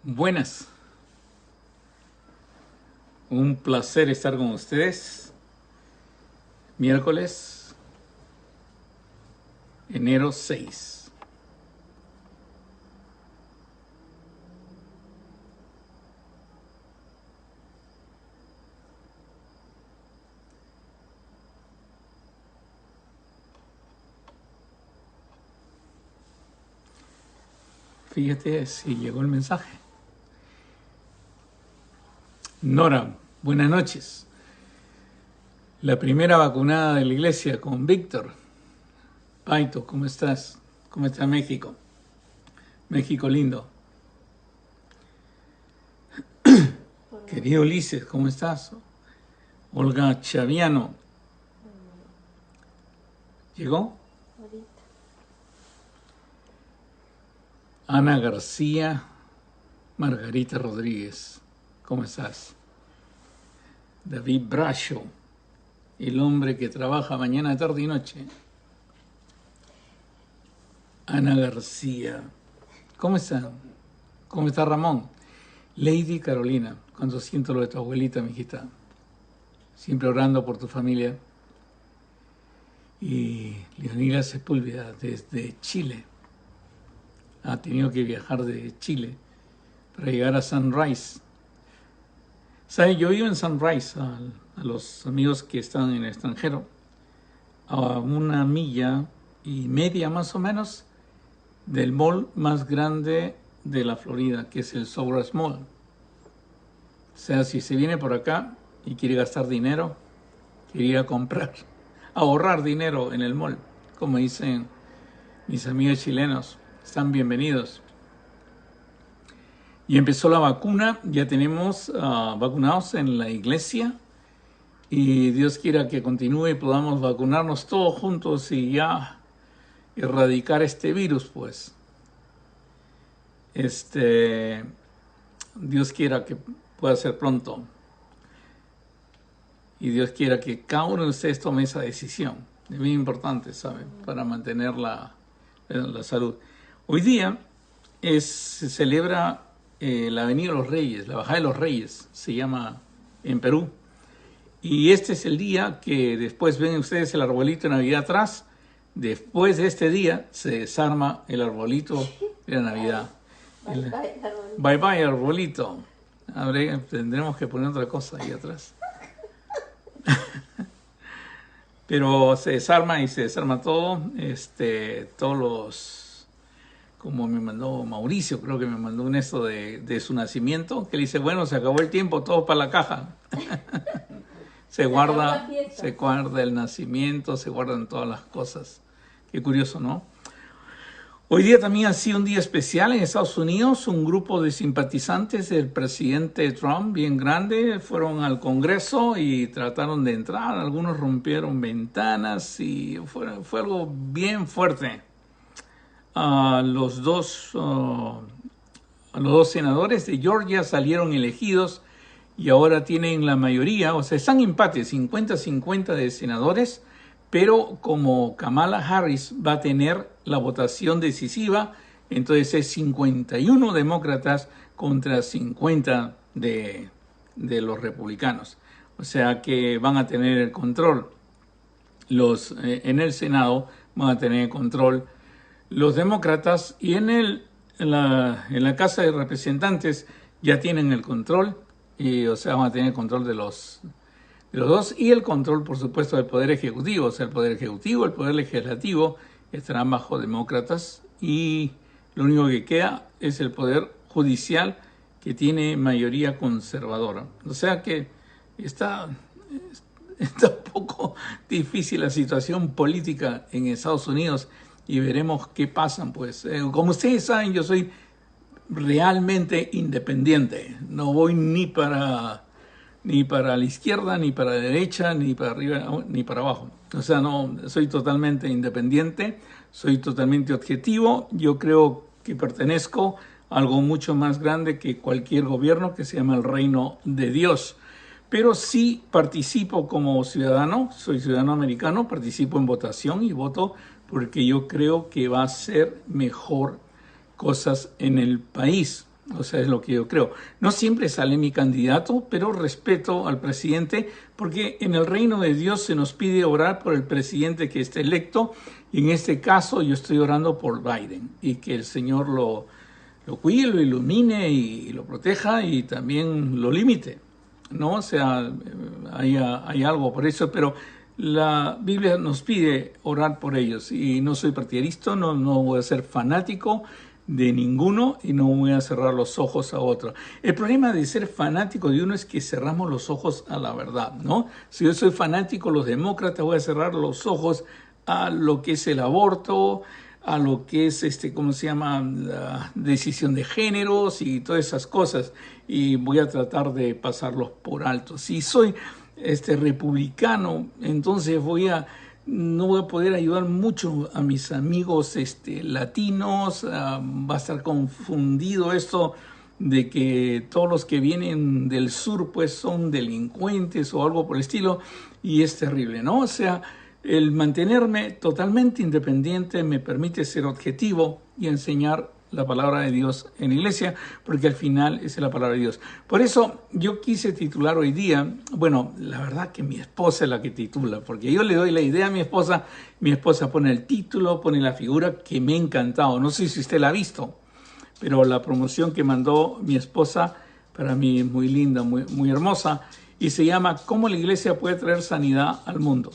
Buenas, un placer estar con ustedes. Miércoles, enero 6. Fíjate si llegó el mensaje. Nora, buenas noches. La primera vacunada de la iglesia con Víctor. Paito, ¿cómo estás? ¿Cómo está México? México lindo. Querido Ulises, ¿cómo estás? Olga Chaviano. ¿Llegó? Ana García, Margarita Rodríguez, ¿cómo estás? David Bracho, el hombre que trabaja mañana, tarde y noche. Ana García, ¿cómo está? ¿Cómo está Ramón? Lady Carolina, cuando siento lo de tu abuelita, mijita. Siempre orando por tu familia. Y Leonila Sepúlveda, desde Chile. Ha tenido que viajar de Chile para llegar a Sunrise. ¿Sabe? Yo vivo en Sunrise, a los amigos que están en el extranjero, a 1,5 millas más o menos del mall más grande de la Florida, que es el Soares Mall. O sea, si se viene por acá y quiere gastar dinero, quiere ir a comprar, ahorrar dinero en el mall, como dicen mis amigos chilenos, están bienvenidos. Y empezó la vacuna, ya tenemos vacunados en la iglesia y Dios quiera que continúe y podamos vacunarnos todos juntos y ya erradicar este virus, pues. Dios quiera que pueda ser pronto y Dios quiera que cada uno de ustedes tome esa decisión. Es muy importante, ¿saben? Para mantener la salud. Hoy día se celebra la Avenida de los Reyes, la Bajada de los Reyes, se llama en Perú. Y este es el día que después ven ustedes el arbolito de Navidad atrás. Después de este día se desarma el arbolito de la Navidad. Bye bye arbolito. Tendremos que poner otra cosa ahí atrás. Pero se desarma y se desarma todo. Todos los, como me mandó Mauricio, creo que me mandó un esto de su nacimiento, que le dice, bueno, se acabó el tiempo, todo para la caja. se guarda el nacimiento, se guardan todas las cosas. Qué curioso, ¿no? Hoy día también ha sido un día especial en Estados Unidos. Un grupo de simpatizantes del presidente Trump, bien grande, fueron al Congreso y trataron de entrar. Algunos rompieron ventanas y fue algo bien fuerte. Los dos senadores de Georgia salieron elegidos y ahora tienen la mayoría, o sea, están empates, 50-50 de senadores, pero como Kamala Harris va a tener la votación decisiva, entonces es 51 demócratas contra 50 de los republicanos. O sea que van a tener el control. En el Senado van a tener el control los demócratas y en la Casa de Representantes ya tienen el control, o sea, van a tener el control de los dos y el control, por supuesto, del Poder Ejecutivo. O sea, el Poder Ejecutivo, el Poder Legislativo estarán bajo demócratas y lo único que queda es el Poder Judicial, que tiene mayoría conservadora. O sea que está un poco difícil la situación política en Estados Unidos y veremos qué pasa. Pues, como ustedes saben, yo soy realmente independiente. No voy ni para la izquierda, ni para la derecha, ni para arriba, ni para abajo. O sea, no, soy totalmente independiente, soy totalmente objetivo. Yo creo que pertenezco a algo mucho más grande que cualquier gobierno, que se llama el reino de Dios. Pero sí participo como ciudadano, soy ciudadano americano, participo en votación y voto porque yo creo que va a ser mejor cosas en el país. O sea, es lo que yo creo. No siempre sale mi candidato, pero respeto al presidente, porque en el reino de Dios se nos pide orar por el presidente que esté electo, y en este caso yo estoy orando por Biden, y que el Señor lo cuide, lo ilumine y lo proteja y también lo limite, ¿no? O sea, hay algo por eso, pero la Biblia nos pide orar por ellos, y no soy partidista, no voy a ser fanático de ninguno y no voy a cerrar los ojos a otro. El problema de ser fanático de uno es que cerramos los ojos a la verdad, ¿no? Si yo soy fanático de los demócratas, voy a cerrar los ojos a lo que es el aborto, a lo que es, ¿cómo se llama?, la decisión de géneros y todas esas cosas, y voy a tratar de pasarlos por alto. Si soy republicano, entonces no voy a poder ayudar mucho a mis amigos latinos. Va a estar confundido esto de que todos los que vienen del sur pues son delincuentes o algo por el estilo, y es terrible, ¿no? O sea, el mantenerme totalmente independiente me permite ser objetivo y enseñar la palabra de Dios en la iglesia, porque al final es la palabra de Dios. Por eso yo quise titular hoy día, bueno, la verdad que mi esposa es la que titula, porque yo le doy la idea a mi esposa pone el título, pone la figura, que me ha encantado. No sé si usted la ha visto, pero la promoción que mandó mi esposa para mí es muy linda, muy hermosa, y se llama ¿Cómo la iglesia puede traer sanidad al mundo?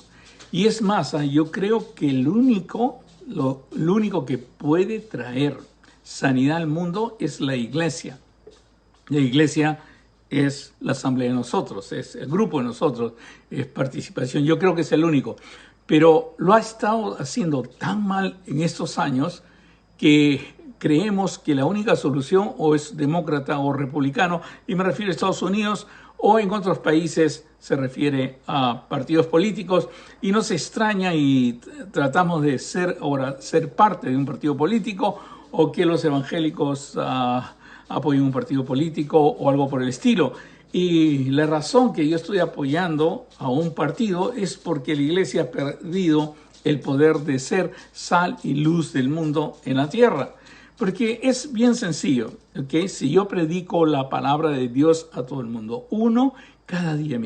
Y es más, yo creo que lo único que puede traer sanidad al mundo es la iglesia. La iglesia es la asamblea de nosotros, es el grupo de nosotros, es participación. Yo creo que es el único. Pero lo ha estado haciendo tan mal en estos años que creemos que la única solución o es demócrata o republicano, y me refiero a Estados Unidos, o en otros países se refiere a partidos políticos, y nos extraña y tratamos de ser parte de un partido político, o que los evangélicos apoyen un partido político o algo por el estilo. Y la razón que yo estoy apoyando a un partido es porque la iglesia ha perdido el poder de ser sal y luz del mundo en la tierra. Porque es bien sencillo, ¿ok? Si yo predico la palabra de Dios a todo el mundo, uno cada día,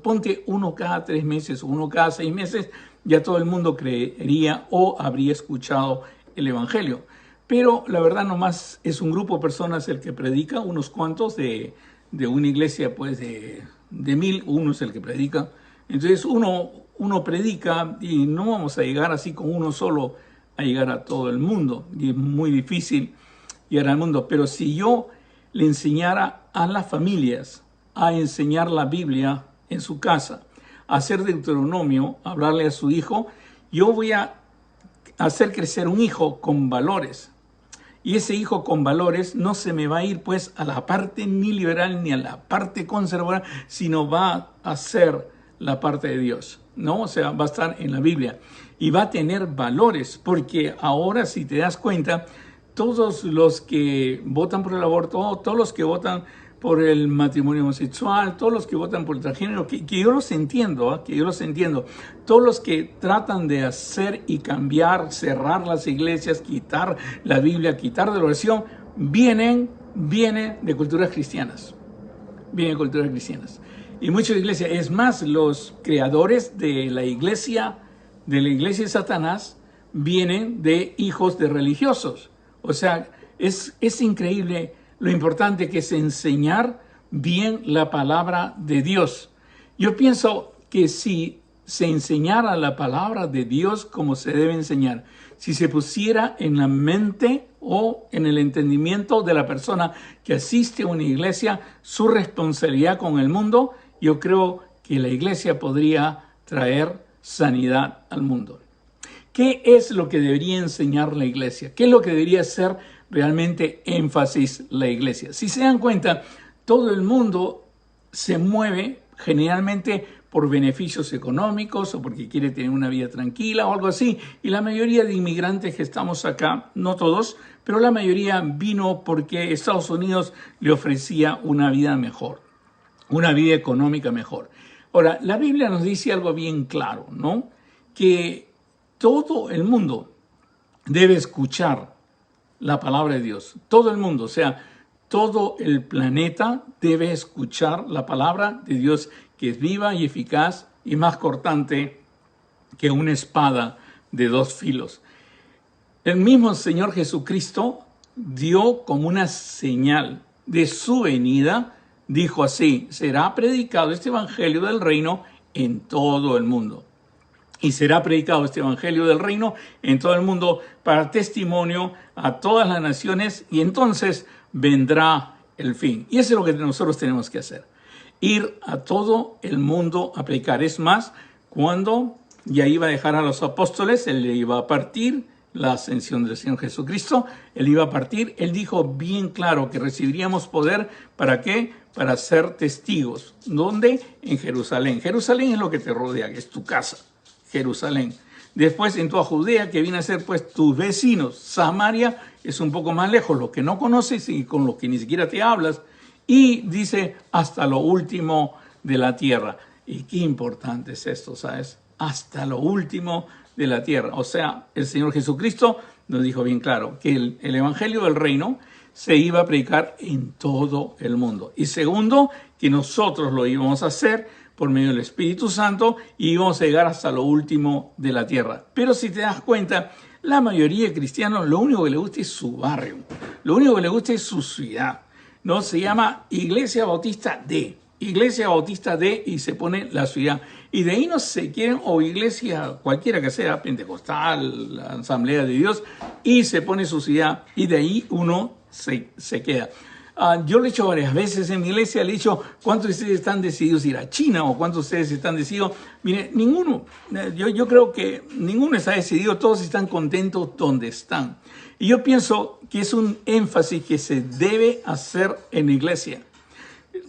ponte uno cada 3 meses, uno cada 6 meses, ya todo el mundo creería o habría escuchado el evangelio. Pero la verdad nomás es un grupo de personas el que predica, unos cuantos de una iglesia pues de 1000, uno es el que predica. Entonces uno predica, y no vamos a llegar así con uno solo a llegar a todo el mundo, y es muy difícil llegar al mundo. Pero si yo le enseñara a las familias a enseñar la Biblia en su casa, a hacer Deuteronomio, a hablarle a su hijo, yo voy a hacer crecer un hijo con valores. Y ese hijo con valores no se me va a ir pues a la parte ni liberal ni a la parte conservadora, sino va a ser la parte de Dios, ¿no? O sea, va a estar en la Biblia y va a tener valores, porque ahora, si te das cuenta, todos los que votan por el aborto, todos los que votan por el matrimonio homosexual, todos los que votan por el transgénero, que yo los entiendo, todos los que tratan de hacer y cambiar, cerrar las iglesias, quitar la Biblia, quitar de la oración, vienen de culturas cristianas. Y muchas iglesias, es más, los creadores de la iglesia de Satanás vienen de hijos de religiosos. O sea, es increíble lo importante que es enseñar bien la palabra de Dios. Yo pienso que si se enseñara la palabra de Dios como se debe enseñar, si se pusiera en la mente o en el entendimiento de la persona que asiste a una iglesia su responsabilidad con el mundo, yo creo que la iglesia podría traer sanidad al mundo. ¿Qué es lo que debería enseñar la iglesia? ¿Qué es lo que debería ser realmente énfasis la iglesia? Si se dan cuenta, todo el mundo se mueve generalmente por beneficios económicos o porque quiere tener una vida tranquila o algo así. Y la mayoría de inmigrantes que estamos acá, no todos, pero la mayoría vino porque Estados Unidos le ofrecía una vida mejor, una vida económica mejor. Ahora, la Biblia nos dice algo bien claro, ¿no? Que todo el mundo debe escuchar la palabra de Dios. Todo el mundo, o sea, todo el planeta debe escuchar la palabra de Dios, que es viva y eficaz y más cortante que una espada de dos filos. El mismo Señor Jesucristo dio como una señal de su venida, dijo así: será predicado este evangelio del reino en todo el mundo. Y será predicado este evangelio del reino en todo el mundo para testimonio a todas las naciones, y entonces vendrá el fin. Y eso es lo que nosotros tenemos que hacer: ir a todo el mundo a predicar. Es más, cuando ya iba a dejar a los apóstoles, él le iba a partir la ascensión del Señor Jesucristo, él iba a partir, él dijo bien claro que recibiríamos poder. ¿Para qué? Para ser testigos. ¿Dónde? En Jerusalén. Jerusalén es lo que te rodea, que es tu casa, Jerusalén. Después en toda Judea, que viene a ser pues tus vecinos. Samaria es un poco más lejos, lo que no conoces y con lo que ni siquiera te hablas. Y dice hasta lo último de la tierra. Y qué importante es esto, ¿sabes? Hasta lo último de la tierra. O sea, el Señor Jesucristo nos dijo bien claro que el evangelio del reino se iba a predicar en todo el mundo. Y segundo, que nosotros lo íbamos a hacer por medio del Espíritu Santo y íbamos a llegar hasta lo último de la tierra. Pero si te das cuenta, la mayoría de cristianos lo único que les gusta es su barrio, lo único que les gusta es su ciudad. No se llama Iglesia Bautista de y se pone la ciudad. Y de ahí no se quieren, o iglesia cualquiera que sea, pentecostal, la Asamblea de Dios, y se pone su ciudad, y de ahí uno se queda. Yo lo he hecho varias veces en mi iglesia, le he dicho: ¿cuántos de ustedes están decididos a ir a China? ¿O cuántos de ustedes están decididos? Mire, ninguno. Yo creo que ninguno está decidido, todos están contentos donde están. Y yo pienso que es un énfasis que se debe hacer en la iglesia,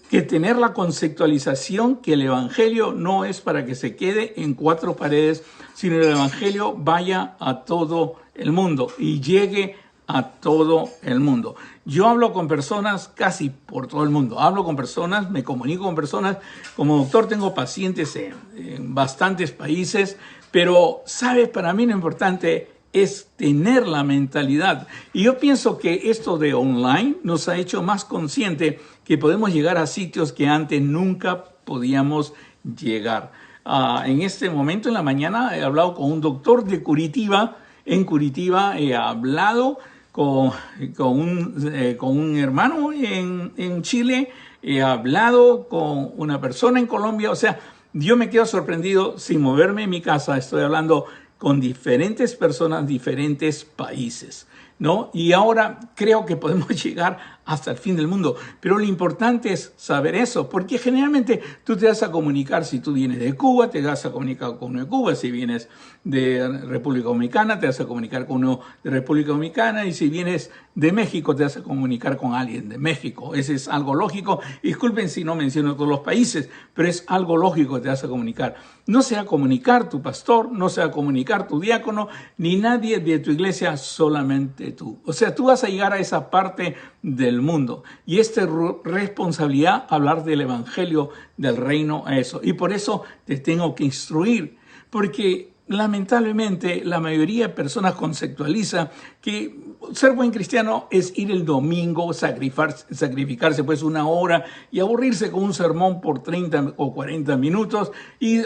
que tener la conceptualización que el evangelio no es para que se quede en cuatro paredes, sino el evangelio vaya a todo el mundo y llegue a todo el mundo. Yo hablo con personas casi por todo el mundo. Hablo con personas, me comunico con personas. Como doctor tengo pacientes en bastantes países, pero, ¿sabes? Para mí lo importante es tener la mentalidad. Y yo pienso que esto de online nos ha hecho más consciente que podemos llegar a sitios que antes nunca podíamos llegar. En este momento, en la mañana, he hablado con un doctor de Curitiba. En Curitiba he hablado con un hermano en Chile. He hablado con una persona en Colombia. O sea, yo me quedo sorprendido sin moverme en mi casa. Estoy hablando con diferentes personas, diferentes países, ¿no? Y ahora creo que podemos llegar hasta el fin del mundo. Pero lo importante es saber eso, porque generalmente tú te vas a comunicar, si tú vienes de Cuba, te vas a comunicar con uno de Cuba; si vienes de República Dominicana, te vas a comunicar con uno de República Dominicana; y si vienes de México, te vas a comunicar con alguien de México. Ese es algo lógico. Disculpen si no menciono todos los países, pero es algo lógico que te vas a comunicar. No se va a comunicar tu pastor, no se va a comunicar tu diácono, ni nadie de tu iglesia, solamente tú. O sea, tú vas a llegar a esa parte del mundo. Y es tu responsabilidad hablar del evangelio del reino a eso. Y por eso te tengo que instruir, porque lamentablemente la mayoría de personas conceptualiza que ser buen cristiano es ir el domingo, sacrificarse pues una hora y aburrirse con un sermón por 30 o 40 minutos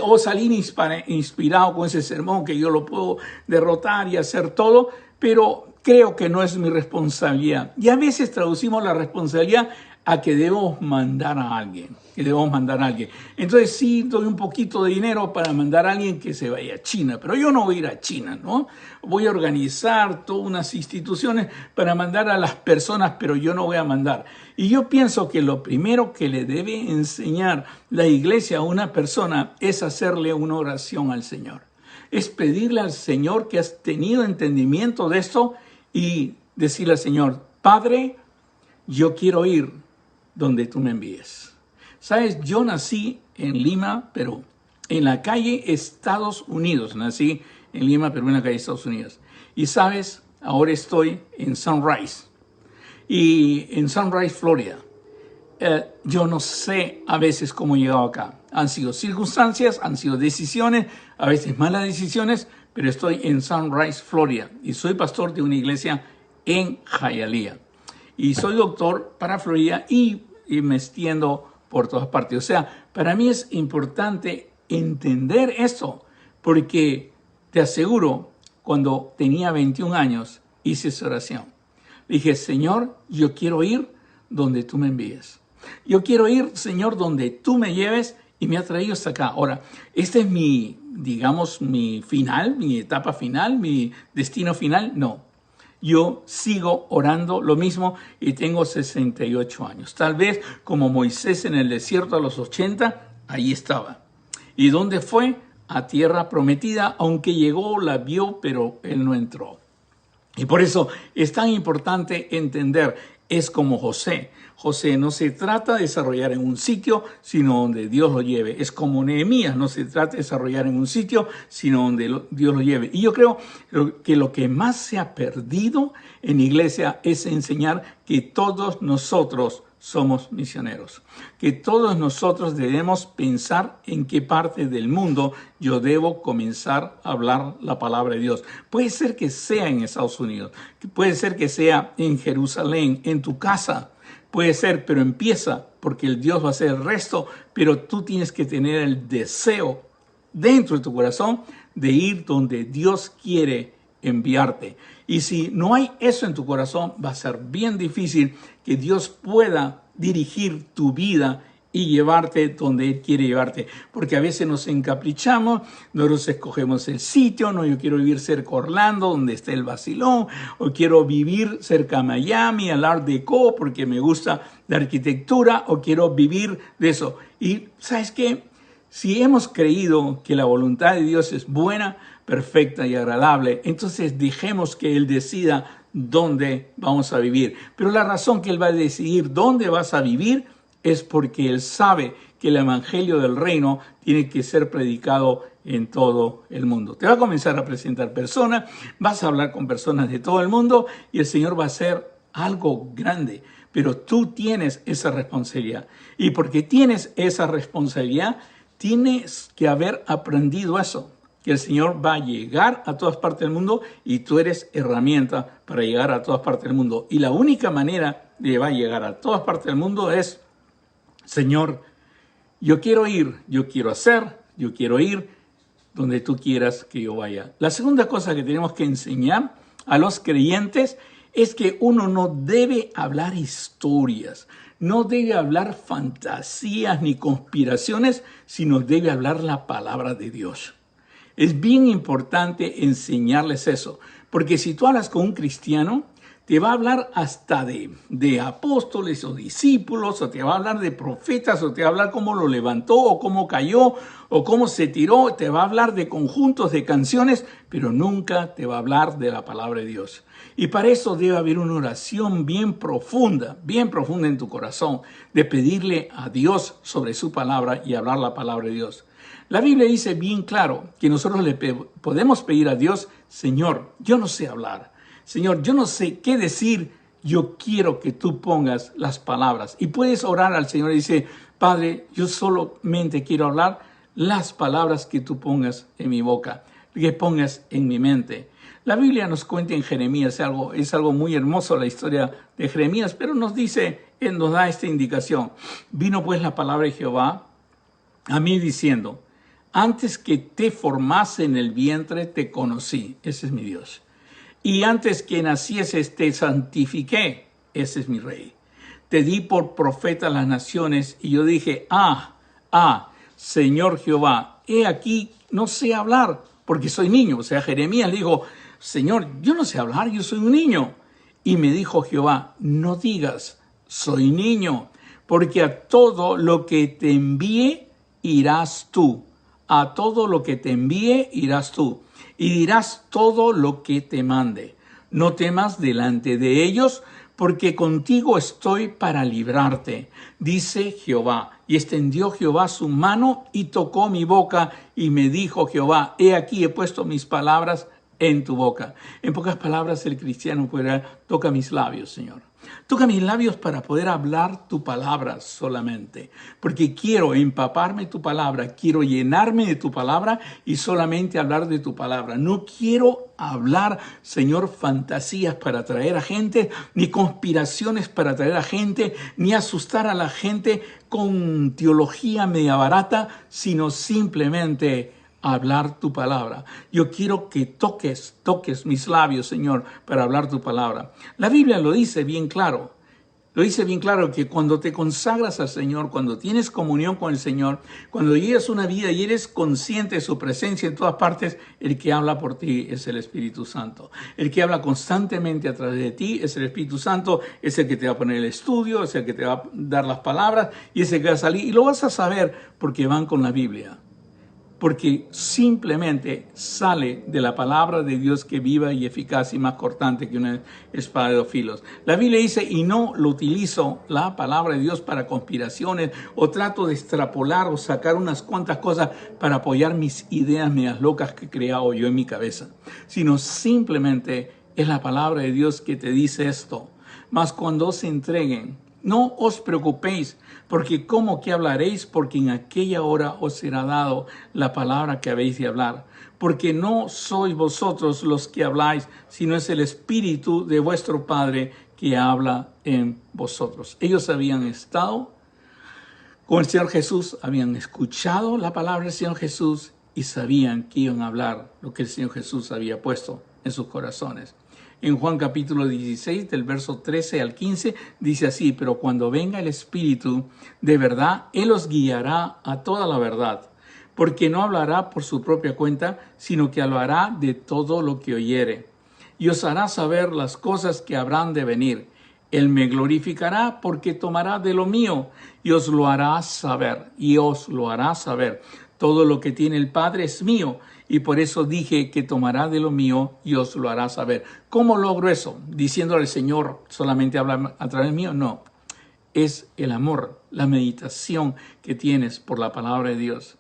o salir inspirado con ese sermón que yo lo puedo derrotar y hacer todo, pero creo que no es mi responsabilidad. Y a veces traducimos la responsabilidad a que debemos mandar a alguien, Entonces sí doy un poquito de dinero para mandar a alguien que se vaya a China, pero yo no voy a ir a China, ¿no? Voy a organizar todas unas instituciones para mandar a las personas, pero yo no voy a mandar. Y yo pienso que lo primero que le debe enseñar la iglesia a una persona es hacerle una oración al Señor. Es pedirle al Señor que has tenido entendimiento de esto y decirle al Señor: Padre, yo quiero ir donde tú me envíes. Sabes, yo nací en Lima, Perú, en la calle Estados Unidos. Nací en Lima, Perú, en la calle Estados Unidos. Y sabes, ahora estoy en Sunrise, Florida. Yo no sé a veces cómo he llegado acá. Han sido circunstancias, han sido decisiones, a veces malas decisiones, pero estoy en Sunrise, Florida, y soy pastor de una iglesia en Hialeah. Y soy doctor para Florida y me extiendo por todas partes. O sea, para mí es importante entender eso, porque te aseguro, cuando tenía 21 años, hice esa oración. Dije, Señor, yo quiero ir donde tú me envíes. Yo quiero ir, Señor, donde tú me lleves, y me ha traído hasta acá. Ahora, este es mi, digamos, mi final, mi etapa final, mi destino final. No, yo sigo orando lo mismo y tengo 68 años. Tal vez como Moisés en el desierto a los 80, ahí estaba. ¿Y dónde fue? A tierra prometida, aunque llegó, la vio, pero él no entró. Y por eso es tan importante entender, es como José. José no se trata de desarrollar en un sitio, sino donde Dios lo lleve. Es como Nehemías, no se trata de desarrollar en un sitio, sino donde Dios lo lleve. Y yo creo que lo que más se ha perdido en iglesia es enseñar que todos nosotros somos misioneros, que todos nosotros debemos pensar en qué parte del mundo yo debo comenzar a hablar la palabra de Dios. Puede ser que sea en Estados Unidos, puede ser que sea en Jerusalén, en tu casa, puede ser, pero empieza, porque el Dios va a hacer el resto, pero tú tienes que tener el deseo dentro de tu corazón de ir donde Dios quiere enviarte. Y si no hay eso en tu corazón, va a ser bien difícil que Dios pueda dirigir tu vida y llevarte donde Él quiere llevarte. Porque a veces nos encaprichamos, nosotros escogemos el sitio, no, yo quiero vivir cerca de Orlando, donde está el Basilón, o quiero vivir cerca de Miami, al Art Deco, porque me gusta la arquitectura, o quiero vivir de eso. Y ¿sabes qué? Si hemos creído que la voluntad de Dios es buena, perfecta y agradable, entonces dejemos que Él decida dónde vamos a vivir. Pero la razón que Él va a decidir dónde vas a vivir es porque Él sabe que el evangelio del reino tiene que ser predicado en todo el mundo. Te va a comenzar a presentar personas, vas a hablar con personas de todo el mundo y el Señor va a hacer algo grande. Pero tú tienes esa responsabilidad. Y porque tienes esa responsabilidad, tienes que haber aprendido eso, que el Señor va a llegar a todas partes del mundo y tú eres herramienta para llegar a todas partes del mundo. Y la única manera de va a llegar a todas partes del mundo es, Señor, yo quiero ir, yo quiero hacer, yo quiero ir donde tú quieras que yo vaya. La segunda cosa que tenemos que enseñar a los creyentes es que uno no debe hablar historias, no debe hablar fantasías ni conspiraciones, sino debe hablar la palabra de Dios. Es bien importante enseñarles eso, porque si tú hablas con un cristiano, te va a hablar hasta de apóstoles o discípulos, o te va a hablar de profetas, o te va a hablar cómo lo levantó, o cómo cayó, o cómo se tiró, te va a hablar de conjuntos de canciones, pero nunca te va a hablar de la palabra de Dios. Y para eso debe haber una oración bien profunda en tu corazón, de pedirle a Dios sobre su palabra y hablar la palabra de Dios. La Biblia dice bien claro que nosotros le podemos pedir a Dios, Señor, yo no sé hablar. Señor, yo no sé qué decir, yo quiero que tú pongas las palabras. Y puedes orar al Señor y decir, Padre, yo solamente quiero hablar las palabras que tú pongas en mi boca, que pongas en mi mente. La Biblia nos cuenta en Jeremías, es algo muy hermoso la historia de Jeremías, pero nos da esta indicación. Vino pues la palabra de Jehová a mí diciendo, antes que te formase en el vientre te conocí, ese es mi Dios. Y antes que nacieses te santifiqué, ese es mi Rey. Te di por profeta a las naciones y yo dije, Señor Jehová, he aquí, no sé hablar porque soy niño. O sea, Jeremías le dijo, Señor, yo no sé hablar, yo soy un niño. Y me dijo Jehová, no digas, soy niño, porque a todo lo que te envíe irás tú. A todo lo que te envíe irás tú. Y dirás todo lo que te mande. No temas delante de ellos, porque contigo estoy para librarte, dice Jehová. Y extendió Jehová su mano y tocó mi boca, y me dijo Jehová, he aquí he puesto mis palabras en tu boca. En pocas palabras, el cristiano puede toca mis labios, Señor. Toca mis labios para poder hablar tu palabra solamente, porque quiero empaparme de tu palabra, quiero llenarme de tu palabra y solamente hablar de tu palabra. No quiero hablar, Señor, fantasías para atraer a gente, ni conspiraciones para atraer a gente, ni asustar a la gente con teología media barata, sino simplemente hablar tu palabra. Yo quiero que toques mis labios, Señor, para hablar tu palabra. La Biblia lo dice bien claro. Lo dice bien claro que cuando te consagras al Señor, cuando tienes comunión con el Señor, cuando llevas una vida y eres consciente de su presencia en todas partes, el que habla por ti es el Espíritu Santo. El que habla constantemente a través de ti es el Espíritu Santo, es el que te va a poner el estudio, es el que te va a dar las palabras y es el que va a salir. Y lo vas a saber porque van con la Biblia. Porque simplemente sale de la palabra de Dios que viva y eficaz y más cortante que una espada de dos filos. La Biblia dice, y no lo utilizo, la palabra de Dios, para conspiraciones, o trato de extrapolar o sacar unas cuantas cosas para apoyar mis ideas medias locas que he creado yo en mi cabeza, sino simplemente es la palabra de Dios que te dice esto. Mas cuando se entreguen, no os preocupéis, porque ¿cómo que hablaréis? Porque en aquella hora os será dado la palabra que habéis de hablar. Porque no sois vosotros los que habláis, sino es el Espíritu de vuestro Padre que habla en vosotros. Ellos habían estado con el Señor Jesús, habían escuchado la palabra del Señor Jesús y sabían que iban a hablar lo que el Señor Jesús había puesto en sus corazones. En Juan capítulo 16, del verso 13 al 15, dice así, pero cuando venga el Espíritu de verdad, Él os guiará a toda la verdad, porque no hablará por su propia cuenta, sino que hablará de todo lo que oyere, y os hará saber las cosas que habrán de venir. Él me glorificará porque tomará de lo mío y os lo hará saber, Todo lo que tiene el Padre es mío, y por eso dije que tomará de lo mío y os lo hará saber. ¿Cómo logro eso? ¿Diciéndole al Señor solamente habla a través mío? No. Es el amor, la meditación que tienes por la palabra de Dios.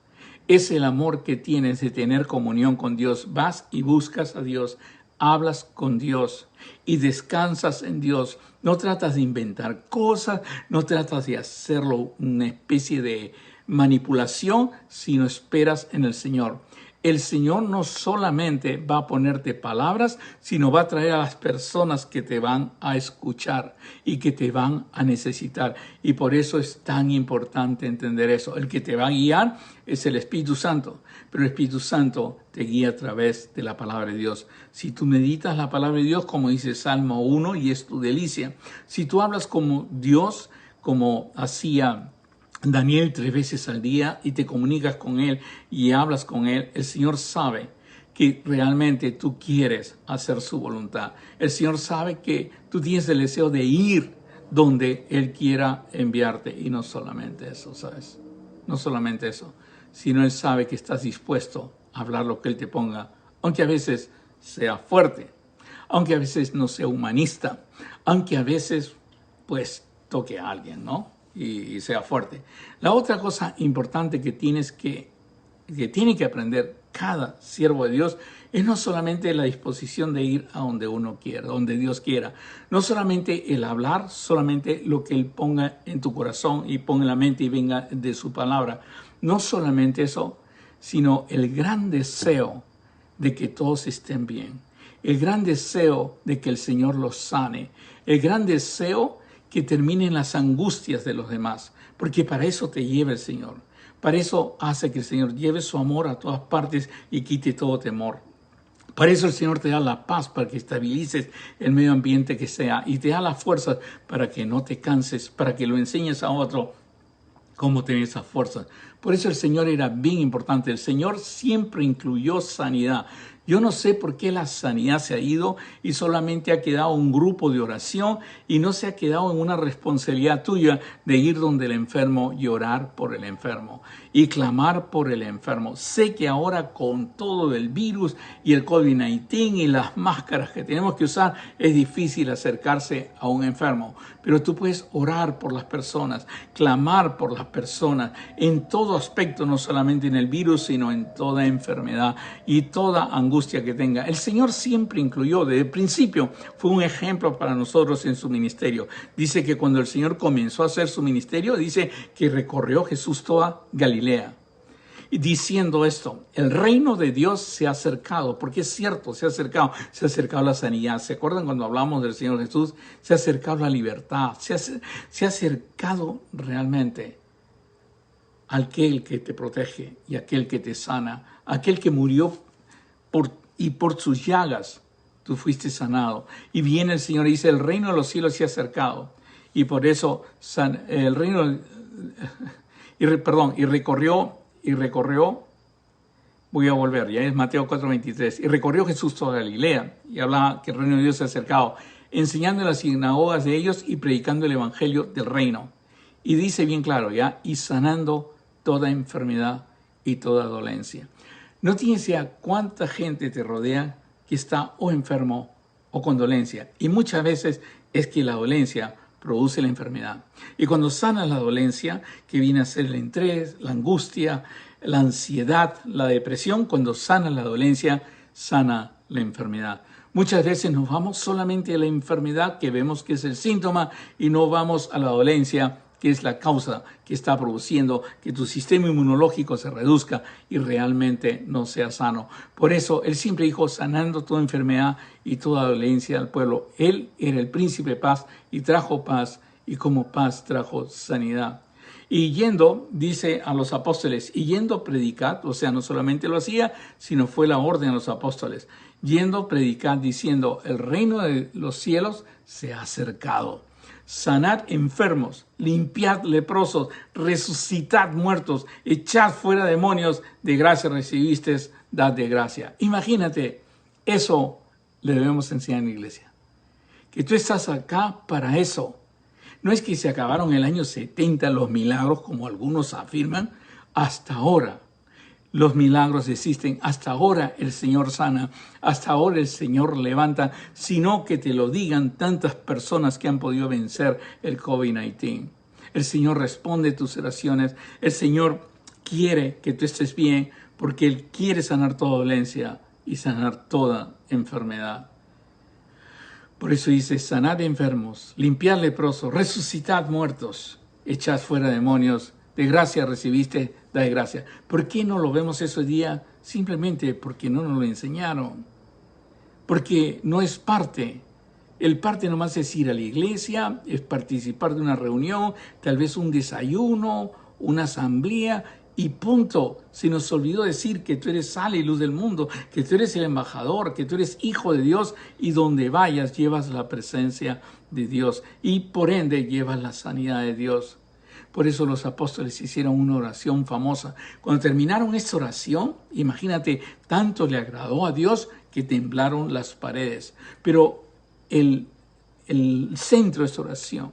Es el amor que tienes de tener comunión con Dios. Vas y buscas a Dios, hablas con Dios y descansas en Dios. No tratas de inventar cosas, no tratas de hacerlo una especie de manipulación, sino esperas en el Señor. El Señor no solamente va a ponerte palabras, sino va a traer a las personas que te van a escuchar y que te van a necesitar. Y por eso es tan importante entender eso. El que te va a guiar es el Espíritu Santo, pero el Espíritu Santo te guía a través de la palabra de Dios. Si tú meditas la palabra de Dios, como dice Salmo 1, y es tu delicia. Si tú hablas como Dios, como hacía Daniel 3 veces al día y te comunicas con Él y hablas con Él, el Señor sabe que realmente tú quieres hacer su voluntad. El Señor sabe que tú tienes el deseo de ir donde Él quiera enviarte. Y no solamente eso, ¿sabes? No solamente eso, sino Él sabe que estás dispuesto a hablar lo que Él te ponga, aunque a veces sea fuerte, aunque a veces no sea humanista, aunque a veces pues toque a alguien, ¿no? Y sea fuerte. La otra cosa importante que tiene que aprender cada siervo de Dios es no solamente la disposición de ir a donde uno quiera, donde Dios quiera. No solamente el hablar, solamente lo que Él ponga en tu corazón y ponga en la mente y venga de su palabra. No solamente eso, sino el gran deseo de que todos estén bien. El gran deseo de que el Señor los sane. El gran deseo que terminen las angustias de los demás, porque para eso te lleva el Señor. Para eso hace que el Señor lleve su amor a todas partes y quite todo temor. Para eso el Señor te da la paz, para que estabilices el medio ambiente que sea, y te da las fuerzas para que no te canses, para que lo enseñes a otro cómo tener esas fuerzas. Por eso el Señor era bien importante. El Señor siempre incluyó sanidad. Yo no sé por qué la sanidad se ha ido y solamente ha quedado un grupo de oración y no se ha quedado en una responsabilidad tuya de ir donde el enfermo y orar por el enfermo y clamar por el enfermo. Sé que ahora con todo el virus y el COVID-19 y las máscaras que tenemos que usar es difícil acercarse a un enfermo, pero tú puedes orar por las personas, clamar por las personas en todo aspecto, no solamente en el virus, sino en toda enfermedad y toda angustia angustia que tenga. El Señor siempre incluyó, desde el principio, fue un ejemplo para nosotros en su ministerio. Dice que cuando el Señor comenzó a hacer su ministerio, dice que recorrió Jesús toda Galilea. Y diciendo esto, el reino de Dios se ha acercado, porque es cierto, se ha acercado la sanidad. ¿Se acuerdan cuando hablamos del Señor Jesús? Se ha acercado la libertad, se ha acercado realmente aquel que te protege y aquel que te sana, aquel que murió y por sus llagas tú fuiste sanado. Y viene el Señor y dice, el reino de los cielos se ha acercado. Y por eso el reino, y recorrió, voy a volver, ya es Mateo 4:23, y recorrió Jesús toda Galilea, y hablaba que el reino de Dios se ha acercado, enseñando en las sinagogas de ellos y predicando el evangelio del reino. Y dice bien claro, ya, y sanando toda enfermedad y toda dolencia. No tienes idea cuánta gente te rodea que está o enfermo o con dolencia. Y muchas veces es que la dolencia produce la enfermedad. Y cuando sana la dolencia, que viene a ser el estrés, la angustia, la ansiedad, la depresión, cuando sana la dolencia, sana la enfermedad. Muchas veces nos vamos solamente a la enfermedad que vemos que es el síntoma y no vamos a la dolencia que es la causa que está produciendo que tu sistema inmunológico se reduzca y realmente no sea sano. Por eso Él siempre dijo, sanando toda enfermedad y toda dolencia al pueblo. Él era el príncipe de paz y trajo paz, y como paz trajo sanidad. Y yendo, dice a los apóstoles, y yendo predicad, o sea, no solamente lo hacía, sino fue la orden a los apóstoles, yendo predicad diciendo, el reino de los cielos se ha acercado. Sanad enfermos, limpiad leprosos, resucitad muertos, echad fuera demonios, de gracia recibisteis, dad de gracia. Imagínate, eso le debemos enseñar en la iglesia. Que tú estás acá para eso. No es que se acabaron en el año 70 los milagros, como algunos afirman, hasta ahora. Los milagros existen, hasta ahora el Señor sana, hasta ahora el Señor levanta, sino que te lo digan tantas personas que han podido vencer el COVID-19. El Señor responde tus oraciones, el Señor quiere que tú estés bien porque Él quiere sanar toda dolencia y sanar toda enfermedad. Por eso dice, sanad enfermos, limpiad leprosos, resucitad muertos, echad fuera demonios, de gracia recibiste, da de gracia. ¿Por qué no lo vemos ese día? Simplemente porque no nos lo enseñaron. Porque no es parte. El parte nomás es ir a la iglesia, es participar de una reunión, tal vez un desayuno, una asamblea y punto. Se nos olvidó decir que tú eres sal y luz del mundo, que tú eres el embajador, que tú eres hijo de Dios y donde vayas llevas la presencia de Dios y por ende llevas la sanidad de Dios. Por eso los apóstoles hicieron una oración famosa. Cuando terminaron esta oración, imagínate, tanto le agradó a Dios que temblaron las paredes. Pero el centro de esta oración,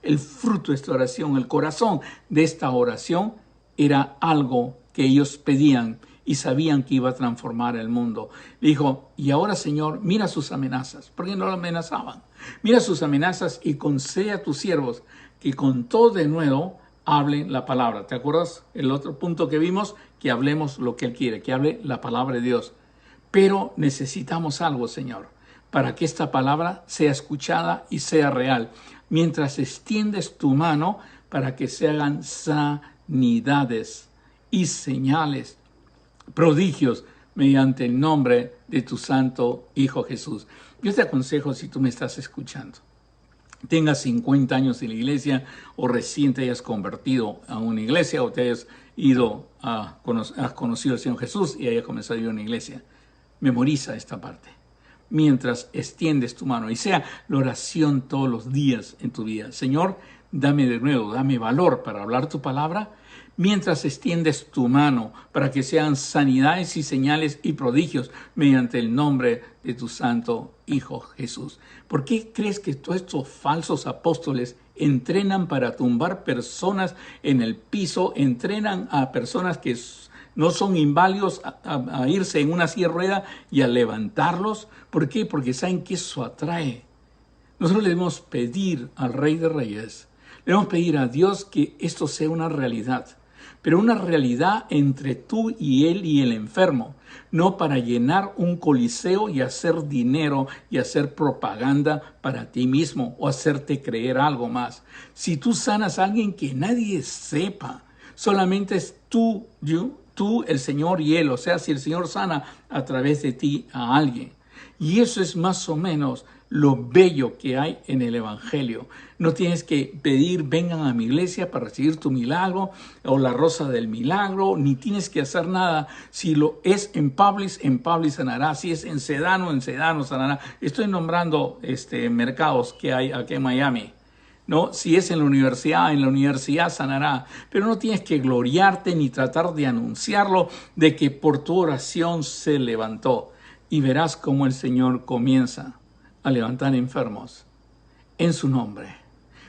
el fruto de esta oración, el corazón de esta oración era algo que ellos pedían y sabían que iba a transformar el mundo. Dijo, y ahora Señor, mira sus amenazas, porque no lo amenazaban. Mira sus amenazas y concede a tus siervos que con todo de nuevo hablen la palabra. ¿Te acuerdas el otro punto que vimos? Que hablemos lo que Él quiere, que hable la palabra de Dios. Pero necesitamos algo, Señor, para que esta palabra sea escuchada y sea real. Mientras extiendes tu mano para que se hagan sanidades y señales, prodigios, mediante el nombre de tu santo Hijo Jesús. Yo te aconsejo, si tú me estás escuchando, tengas 50 años en la iglesia o recién te hayas convertido a una iglesia o te hayas has conocido al Señor Jesús y hayas comenzado a ir a una iglesia. Memoriza esta parte. Mientras extiendes tu mano y sea la oración todos los días en tu vida. Señor, dame de nuevo, dame valor para hablar tu palabra. Mientras extiendes tu mano para que sean sanidades y señales y prodigios mediante el nombre de tu santo Hijo Jesús. ¿Por qué crees que todos estos falsos apóstoles entrenan para tumbar personas en el piso, entrenan a personas que no son inválidos a irse en una silla de rueda y a levantarlos? ¿Por qué? Porque saben que eso atrae. Nosotros le debemos pedir al Rey de Reyes, le debemos pedir a Dios que esto sea una realidad. pero una realidad entre tú y él y el enfermo, no para llenar un coliseo y hacer dinero y hacer propaganda para ti mismo o hacerte creer algo más. Si tú sanas a alguien, que nadie sepa, solamente es tú, el Señor y él, o sea, si el Señor sana a través de ti a alguien. Y eso es más o menos lo bello que hay en el Evangelio. No tienes que pedir, vengan a mi iglesia para recibir tu milagro o la rosa del milagro, ni tienes que hacer nada. Si lo es en Publix sanará. Si es en Sedano sanará. Estoy nombrando mercados que hay aquí en Miami. ¿No? Si es en la universidad sanará. Pero no tienes que gloriarte ni tratar de anunciarlo de que por tu oración se levantó. Y verás cómo el Señor comienza a levantar enfermos en su nombre.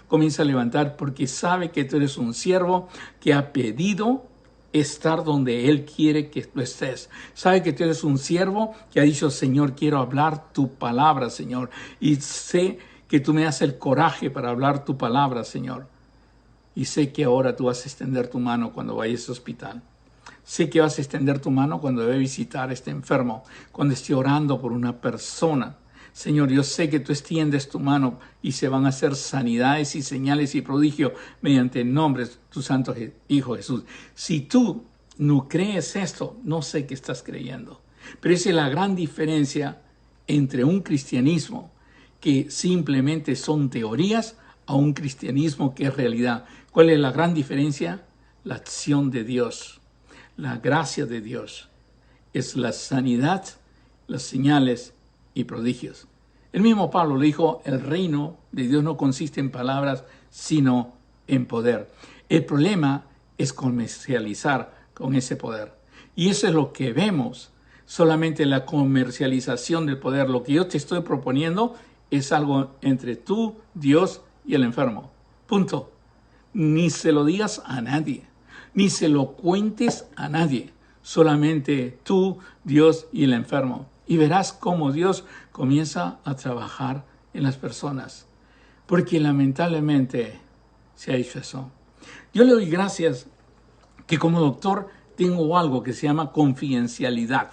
Comienza a levantar porque sabe que tú eres un siervo que ha pedido estar donde Él quiere que tú estés. Sabe que tú eres un siervo que ha dicho, Señor, quiero hablar tu palabra, Señor. Y sé que tú me das el coraje para hablar tu palabra, Señor. Y sé que ahora tú vas a extender tu mano cuando vayas al hospital. Sé que vas a extender tu mano cuando debe visitar a este enfermo, cuando esté orando por una persona. Señor, yo sé que tú extiendes tu mano y se van a hacer sanidades y señales y prodigios mediante el nombre de tu santo Hijo Jesús. Si tú no crees esto, no sé qué estás creyendo. Pero esa es la gran diferencia entre un cristianismo que simplemente son teorías a un cristianismo que es realidad. ¿Cuál es la gran diferencia? La acción de Dios, la gracia de Dios. Es la sanidad, las señales y prodigios. El mismo Pablo le dijo, el reino de Dios no consiste en palabras, sino en poder. El problema es comercializar con ese poder. Y eso es lo que vemos, solamente la comercialización del poder. Lo que yo te estoy proponiendo es algo entre tú, Dios y el enfermo. Punto. Ni se lo digas a nadie, ni se lo cuentes a nadie. Solamente tú, Dios y el enfermo. Y verás cómo Dios comienza a trabajar en las personas. Porque lamentablemente se ha hecho eso. Yo le doy gracias que como doctor tengo algo que se llama confidencialidad.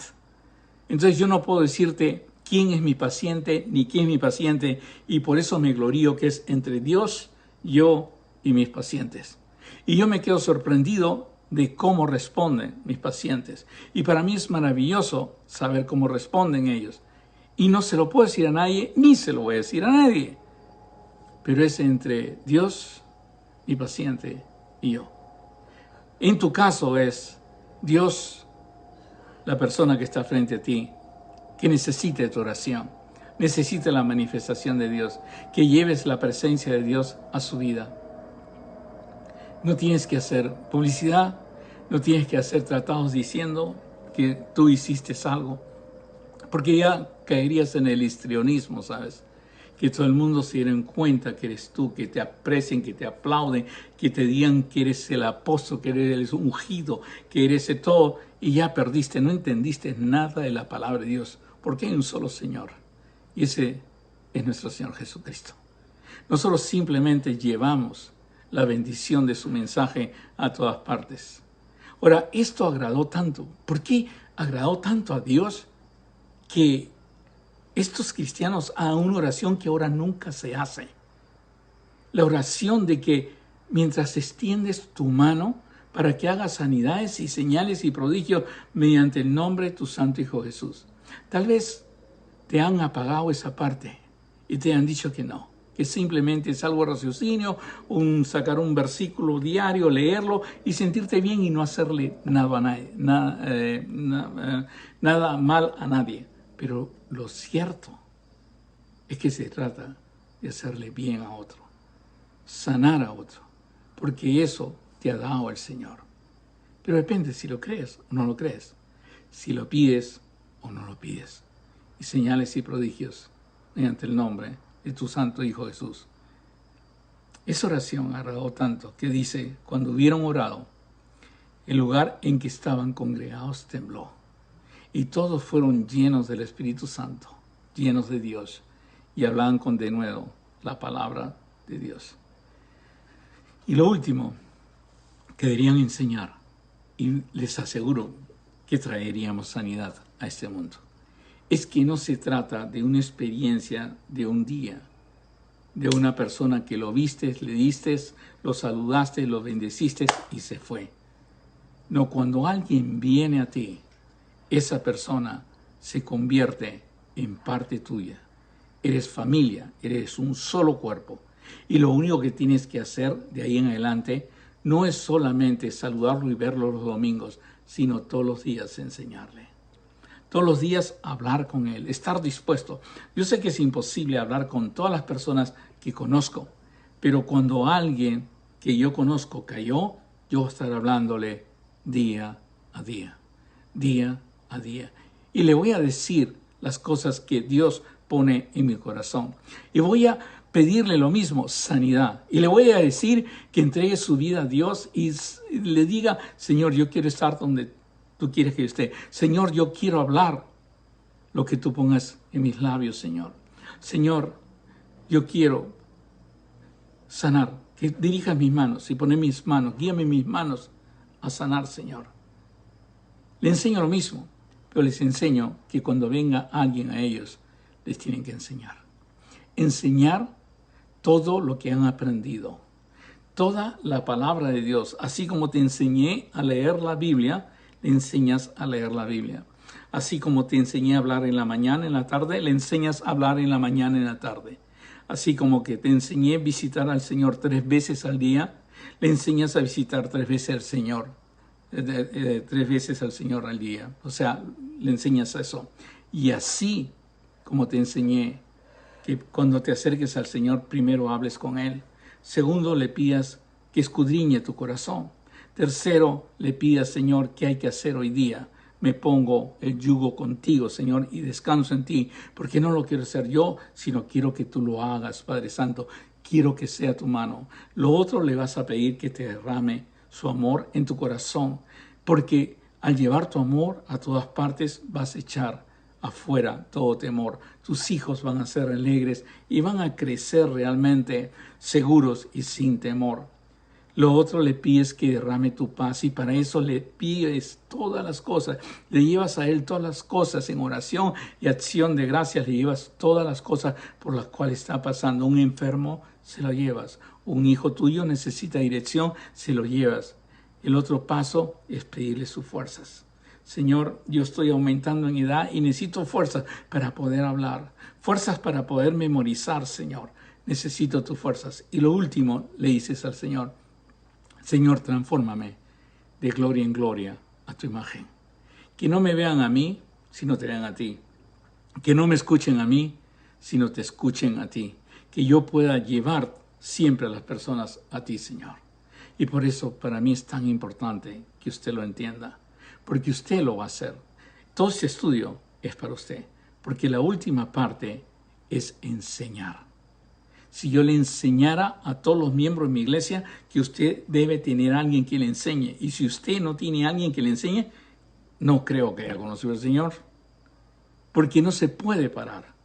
Entonces yo no puedo decirte quién es mi paciente ni quién es mi paciente. Y por eso me glorío que es entre Dios, yo y mis pacientes. Y yo me quedo sorprendido de cómo responden mis pacientes. Y para mí es maravilloso saber cómo responden ellos. Y no se lo puedo decir a nadie, ni se lo voy a decir a nadie. Pero es entre Dios, mi paciente y yo. En tu caso es Dios, la persona que está frente a ti, que necesite tu oración, necesita la manifestación de Dios, que lleves la presencia de Dios a su vida. No tienes que hacer publicidad, no tienes que hacer tratados diciendo que tú hiciste algo, porque ya caerías en el histrionismo, ¿sabes? Que todo el mundo se diera en cuenta que eres tú, que te aprecien, que te aplauden, que te digan que eres el apóstol, que eres ungido, que eres todo, y ya perdiste, no entendiste nada de la palabra de Dios, porque hay un solo Señor, y ese es nuestro Señor Jesucristo. Nosotros simplemente llevamos la bendición de su mensaje a todas partes. Ahora, esto agradó tanto. ¿Por qué agradó tanto a Dios que estos cristianos hagan una oración que ahora nunca se hace? La oración de que mientras extiendes tu mano para que hagas sanidades y señales y prodigios mediante el nombre de tu santo Hijo Jesús. Tal vez te han apagado esa parte y te han dicho que no, que simplemente es algo raciocinio, sacar un versículo diario, leerlo y sentirte bien y no hacerle nada a nadie, nada mal a nadie. Pero lo cierto es que se trata de hacerle bien a otro, sanar a otro, porque eso te ha dado el Señor. Pero depende si lo crees o no lo crees, si lo pides o no lo pides. Y señales y prodigios mediante el nombre de tu santo Hijo Jesús. Esa oración agradó tanto que dice, cuando hubieron orado, el lugar en que estaban congregados tembló. Y todos fueron llenos del Espíritu Santo, llenos de Dios, y hablaban con denuedo la palabra de Dios. Y lo último que deberían enseñar y les aseguro que traeríamos sanidad a este mundo. Es que no se trata de una experiencia de un día, de una persona que lo viste, le diste, lo saludaste, lo bendeciste y se fue. No, cuando alguien viene a ti, esa persona se convierte en parte tuya. Eres familia, eres un solo cuerpo. Y lo único que tienes que hacer de ahí en adelante no es solamente saludarlo y verlo los domingos, sino todos los días enseñarle. Todos los días hablar con él, estar dispuesto. Yo sé que es imposible hablar con todas las personas que conozco, pero cuando alguien que yo conozco cayó, yo voy a estar hablándole día a día, día a día. Y le voy a decir las cosas que Dios pone en mi corazón. Y voy a pedirle lo mismo, sanidad. Y le voy a decir que entregue su vida a Dios y le diga, Señor, yo quiero estar donde tú quieres que yo esté. Señor, yo quiero hablar lo que tú pongas en mis labios, Señor. Señor, yo quiero sanar, que dirijas mis manos y poner mis manos, guíame mis manos a sanar, Señor. Le enseño lo mismo, pero les enseño que cuando venga alguien a ellos, les tienen que enseñar. Enseñar todo lo que han aprendido. Toda la palabra de Dios, así como te enseñé a leer la Biblia, le enseñas a leer la Biblia. Así como te enseñé a hablar en la mañana, en la tarde, le enseñas a hablar en la mañana, en la tarde. Así como que te enseñé a visitar al Señor 3 veces al día, le enseñas a visitar 3 veces al Señor. 3 veces al Señor al día. O sea, le enseñas eso. Y así como te enseñé que cuando te acerques al Señor, primero hables con Él. Segundo, le pidas que escudriñe tu corazón. Tercero, le pidas, Señor, ¿qué hay que hacer hoy día? Me pongo el yugo contigo, Señor, y descanso en ti, porque no lo quiero hacer yo, sino quiero que tú lo hagas, Padre Santo. Quiero que sea tu mano. Lo otro, le vas a pedir que te derrame su amor en tu corazón, porque al llevar tu amor a todas partes vas a echar afuera todo temor. Tus hijos van a ser alegres y van a crecer realmente seguros y sin temor. Lo otro, le pides que derrame tu paz y para eso le pides todas las cosas. Le llevas a Él todas las cosas en oración y acción de gracias. Le llevas todas las cosas por las cuales está pasando. Un enfermo, se lo llevas. Un hijo tuyo necesita dirección, se lo llevas. El otro paso es pedirle sus fuerzas. Señor, yo estoy aumentando en edad y necesito fuerzas para poder hablar. Fuerzas para poder memorizar, Señor. Necesito tus fuerzas. Y lo último, le dices al Señor, Señor, transfórmame de gloria en gloria a tu imagen. Que no me vean a mí, sino te vean a ti. Que no me escuchen a mí, sino te escuchen a ti. Que yo pueda llevar siempre a las personas a ti, Señor. Y por eso para mí es tan importante que usted lo entienda. Porque usted lo va a hacer. Todo este estudio es para usted. Porque la última parte es enseñar. Si yo le enseñara a todos los miembros de mi iglesia que usted debe tener a alguien que le enseñe. Y si usted no tiene a alguien que le enseñe, no creo que haya conocido al Señor. Porque no se puede parar.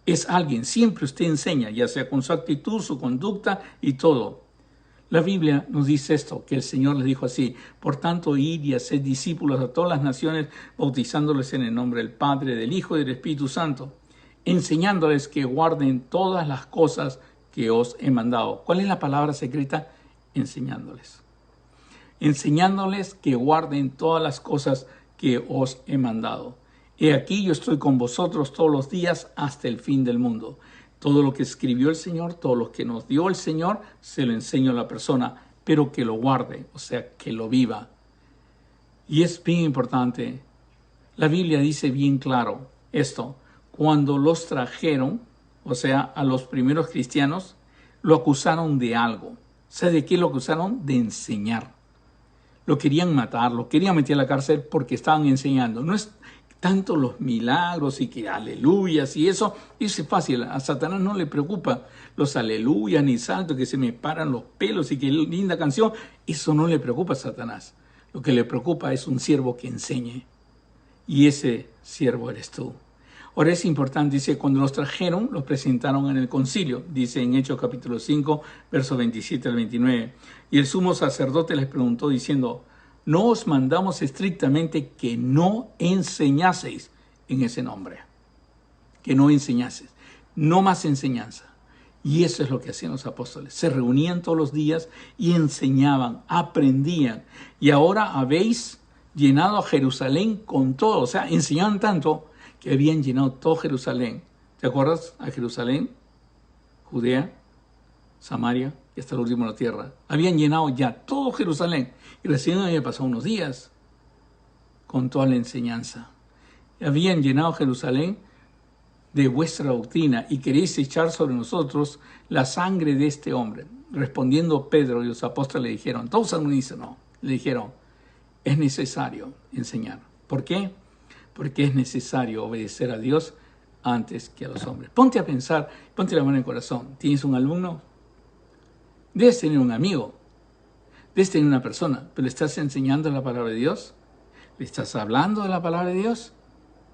Es alguien, siempre usted enseña, ya sea con su actitud, su conducta y todo. La Biblia nos dice esto, que el Señor les dijo así: por tanto, id y haced discípulos a todas las naciones, bautizándoles en el nombre del Padre, del Hijo y del Espíritu Santo, enseñándoles que guarden todas las cosas que os he mandado. ¿Cuál es la palabra secreta? Enseñándoles. Enseñándoles que guarden todas las cosas que os he mandado. He aquí, yo estoy con vosotros todos los días hasta el fin del mundo. Todo lo que escribió el Señor, todo lo que nos dio el Señor, se lo enseño a la persona, pero que lo guarde, o sea, que lo viva. Y es bien importante. La Biblia dice bien claro esto. Cuando los trajeron, o sea, a los primeros cristianos, lo acusaron de algo. ¿Sabe de qué lo acusaron? De enseñar. Lo querían matar, lo querían meter a la cárcel porque estaban enseñando. No es tanto los milagros y que aleluyas y eso es fácil. A Satanás no le preocupa los aleluyas ni saltos, que se me paran los pelos y que linda canción. Eso no le preocupa a Satanás. Lo que le preocupa es un siervo que enseñe. Y ese siervo eres tú. Ahora es importante, dice, cuando los trajeron, los presentaron en el concilio, dice en Hechos capítulo 5, versos 27 al 29. Y el sumo sacerdote les preguntó diciendo, no os mandamos estrictamente que no enseñaseis en ese nombre. Que no enseñaseis. No más enseñanza. Y eso es lo que hacían los apóstoles. Se reunían todos los días y enseñaban, aprendían. Y ahora habéis llenado a Jerusalén con todo. O sea, enseñaban tanto que habían llenado todo Jerusalén. ¿Te acuerdas? A Jerusalén, Judea, Samaria y hasta el último de la tierra. Habían llenado ya todo Jerusalén. Y recién había pasado unos días con toda la enseñanza. Habían llenado Jerusalén de vuestra doctrina y queréis echar sobre nosotros la sangre de este hombre. Respondiendo Pedro y los apóstoles le dijeron, todos al unísono, le dijeron, es necesario enseñar. ¿Por qué? Porque es necesario obedecer a Dios antes que a los hombres. Ponte a pensar, ponte la mano en el corazón. ¿Tienes un alumno? Debes tener un amigo. Debes tener una persona. ¿Pero le estás enseñando la palabra de Dios? ¿Le estás hablando de la palabra de Dios?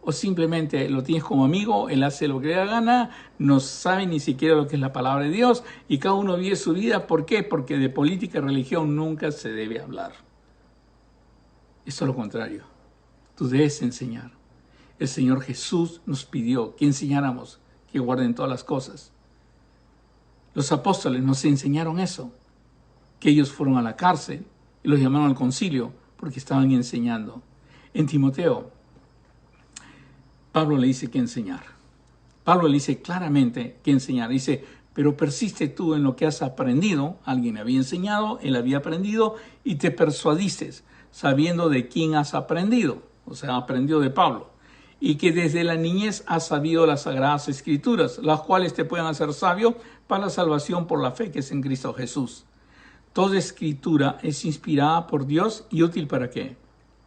¿O simplemente lo tienes como amigo, él hace lo que le da gana, no sabe ni siquiera lo que es la palabra de Dios y cada uno vive su vida? ¿Por qué? Porque de política y religión nunca se debe hablar. Esto es lo contrario. Tú debes enseñar. El Señor Jesús nos pidió que enseñáramos, que guarden todas las cosas. Los apóstoles nos enseñaron eso, que ellos fueron a la cárcel y los llamaron al concilio porque estaban enseñando. En Timoteo, Pablo le dice que enseñar. Pablo le dice claramente que enseñar. Dice, pero persiste tú en lo que has aprendido. Alguien había enseñado, él había aprendido y te persuadiste sabiendo de quién has aprendido. O sea, aprendió de Pablo. Y que desde la niñez has sabido las sagradas escrituras, las cuales te pueden hacer sabio para la salvación por la fe que es en Cristo Jesús. Toda escritura es inspirada por Dios y útil ¿para qué?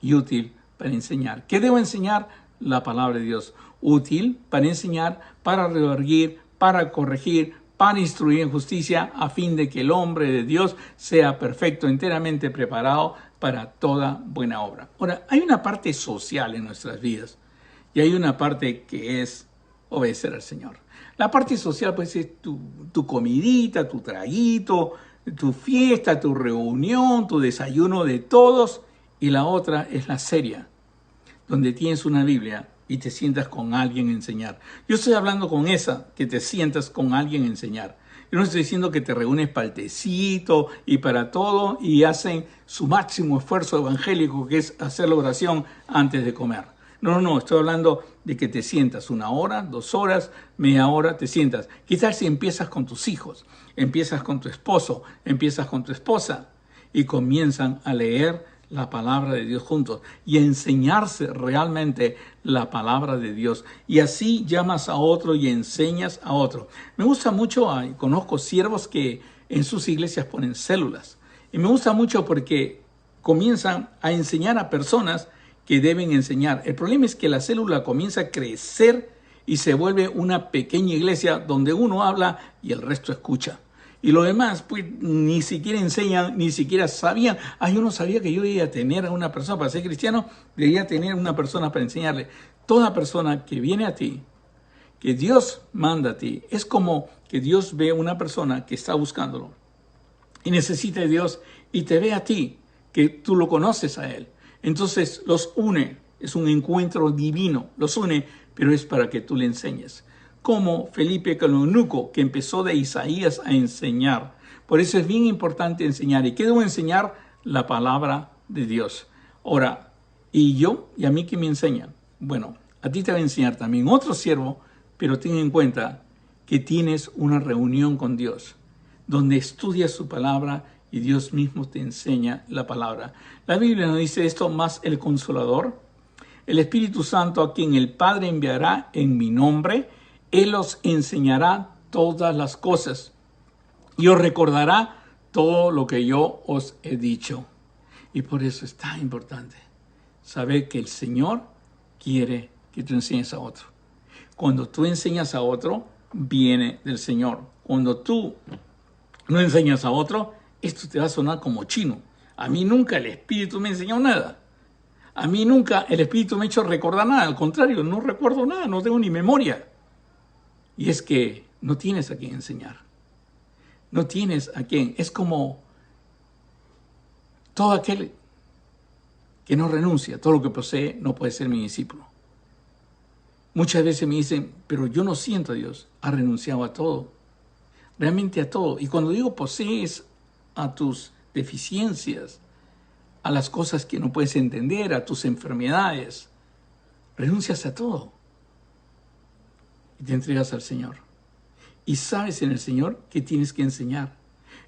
Y útil para enseñar. ¿Qué debo enseñar? La palabra de Dios. Útil para enseñar, para redarguir, para corregir, para instruir en justicia, a fin de que el hombre de Dios sea perfecto, enteramente preparado para toda buena obra. Ahora, hay una parte social en nuestras vidas y hay una parte que es obedecer al Señor. La parte social pues es tu comidita, tu traguito, tu fiesta, tu reunión, tu desayuno de todos, y la otra es la seria, donde tienes una Biblia y te sientas con alguien a enseñar. Yo estoy hablando con esa, que te sientas con alguien a enseñar. Yo no estoy diciendo que te reúnes para el tecito y para todo y hacen su máximo esfuerzo evangélico, que es hacer la oración antes de comer. No, estoy hablando de que te sientas 1 hora, 2 horas, media hora, te sientas. Quizás si empiezas con tus hijos, empiezas con tu esposo, empiezas con tu esposa y comienzan a leer la palabra de Dios juntos y a enseñarse realmente la palabra de Dios. Y así llamas a otro y enseñas a otro. Me gusta mucho, conozco siervos que en sus iglesias ponen células. Y me gusta mucho porque comienzan a enseñar a personas que deben enseñar. El problema es que la célula comienza a crecer y se vuelve una pequeña iglesia donde uno habla y el resto escucha. Y lo demás, pues, ni siquiera enseñan, ni siquiera sabían. Yo no sabía que yo debía tener a una persona para ser cristiano, debía tener una persona para enseñarle. Toda persona que viene a ti, que Dios manda a ti, es como que Dios ve a una persona que está buscándolo y necesita de Dios y te ve a ti, que tú lo conoces a Él. Entonces los une, es un encuentro divino, los une, pero es para que tú le enseñes. Como Felipe el eunuco, que empezó de Isaías a enseñar. Por eso es bien importante enseñar. ¿Y qué debo enseñar? La palabra de Dios. Ahora, ¿y a mí qué me enseñan? Bueno, a ti te va a enseñar también otro siervo, pero ten en cuenta que tienes una reunión con Dios, donde estudias su palabra y Dios mismo te enseña la palabra. La Biblia nos dice esto, más el Consolador, el Espíritu Santo, a quien el Padre enviará en mi nombre, Él os enseñará todas las cosas y os recordará todo lo que yo os he dicho. Y por eso es tan importante saber que el Señor quiere que tú enseñes a otro. Cuando tú enseñas a otro, viene del Señor. Cuando tú no enseñas a otro, esto te va a sonar como chino. A mí nunca el Espíritu me enseñó nada. A mí nunca el Espíritu me ha hecho recordar nada. Al contrario, no recuerdo nada, no tengo ni memoria. Y es que no tienes a quien enseñar. No tienes a quien. Es como todo aquel que no renuncie a todo lo que posee, no puede ser mi discípulo. Muchas veces me dicen, pero yo no siento a Dios. Ha renunciado a todo, realmente a todo. Y cuando digo posees, a tus deficiencias, a las cosas que no puedes entender, a tus enfermedades, renuncias a todo y te entregas al Señor. Y sabes en el Señor que tienes que enseñar.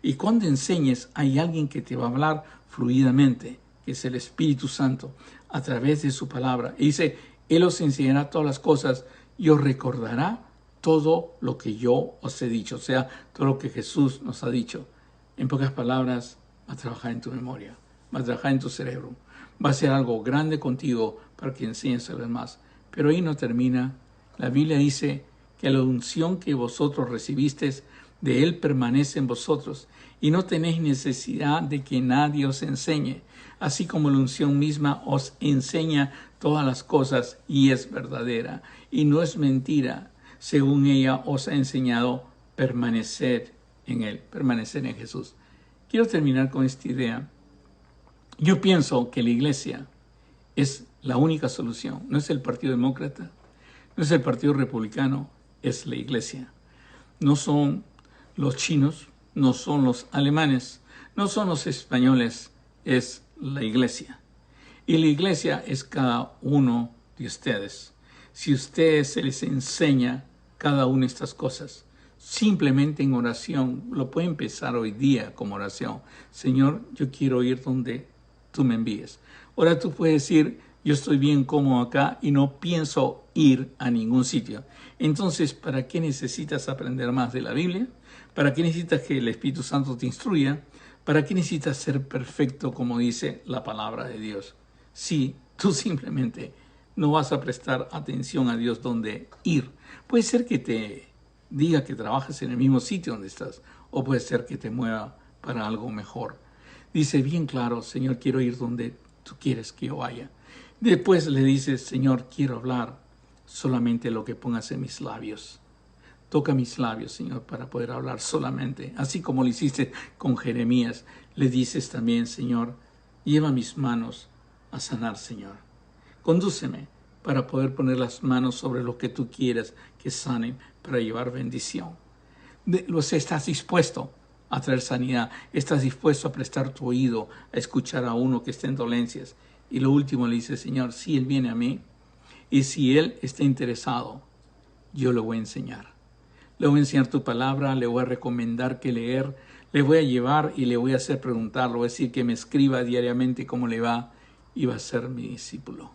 Y cuando enseñes, hay alguien que te va a hablar fluidamente, que es el Espíritu Santo, a través de su palabra. Y dice, Él os enseñará todas las cosas y os recordará todo lo que yo os he dicho. O sea, todo lo que Jesús nos ha dicho. En pocas palabras, va a trabajar en tu memoria, va a trabajar en tu cerebro. Va a ser algo grande contigo para que enseñes a los demás. Pero ahí no termina. La Biblia dice que la unción que vosotros recibisteis de Él permanece en vosotros y no tenéis necesidad de que nadie os enseñe, así como la unción misma os enseña todas las cosas y es verdadera y no es mentira, según ella os ha enseñado permanecer en Él, permanecer en Jesús. Quiero terminar con esta idea. Yo pienso que la iglesia es la única solución, no es el Partido Demócrata, no es el Partido Republicano, es la iglesia. No son los chinos, no son los alemanes, no son los españoles, es la iglesia. Y la iglesia es cada uno de ustedes. Si ustedes se les enseña cada una de estas cosas, simplemente en oración, lo puede empezar hoy día como oración. Señor, yo quiero ir donde tú me envíes. Ahora tú puedes decir, yo estoy bien cómodo acá y no pienso ir a ningún sitio. Entonces, ¿para qué necesitas aprender más de la Biblia? ¿Para qué necesitas que el Espíritu Santo te instruya? ¿Para qué necesitas ser perfecto como dice la palabra de Dios? Si tú simplemente no vas a prestar atención a Dios donde ir. Puede ser que te diga que trabajes en el mismo sitio donde estás, o puede ser que te mueva para algo mejor. Dice bien claro, Señor, quiero ir donde tú quieres que yo vaya. Después le dice, Señor, quiero hablar solamente lo que pongas en mis labios. Toca mis labios, Señor, para poder hablar solamente. Así como lo hiciste con Jeremías, le dices también, Señor, lleva mis manos a sanar, Señor. Condúceme para poder poner las manos sobre lo que tú quieras que sanen, para llevar bendición. Estás dispuesto a traer sanidad, estás dispuesto a prestar tu oído, a escuchar a uno que está en dolencias. Y lo último le dice, Señor, si Él viene a mí y si Él está interesado, yo le voy a enseñar. Le voy a enseñar tu palabra, le voy a recomendar qué leer, le voy a llevar y le voy a hacer preguntar, le voy a decir que me escriba diariamente cómo le va y va a ser mi discípulo,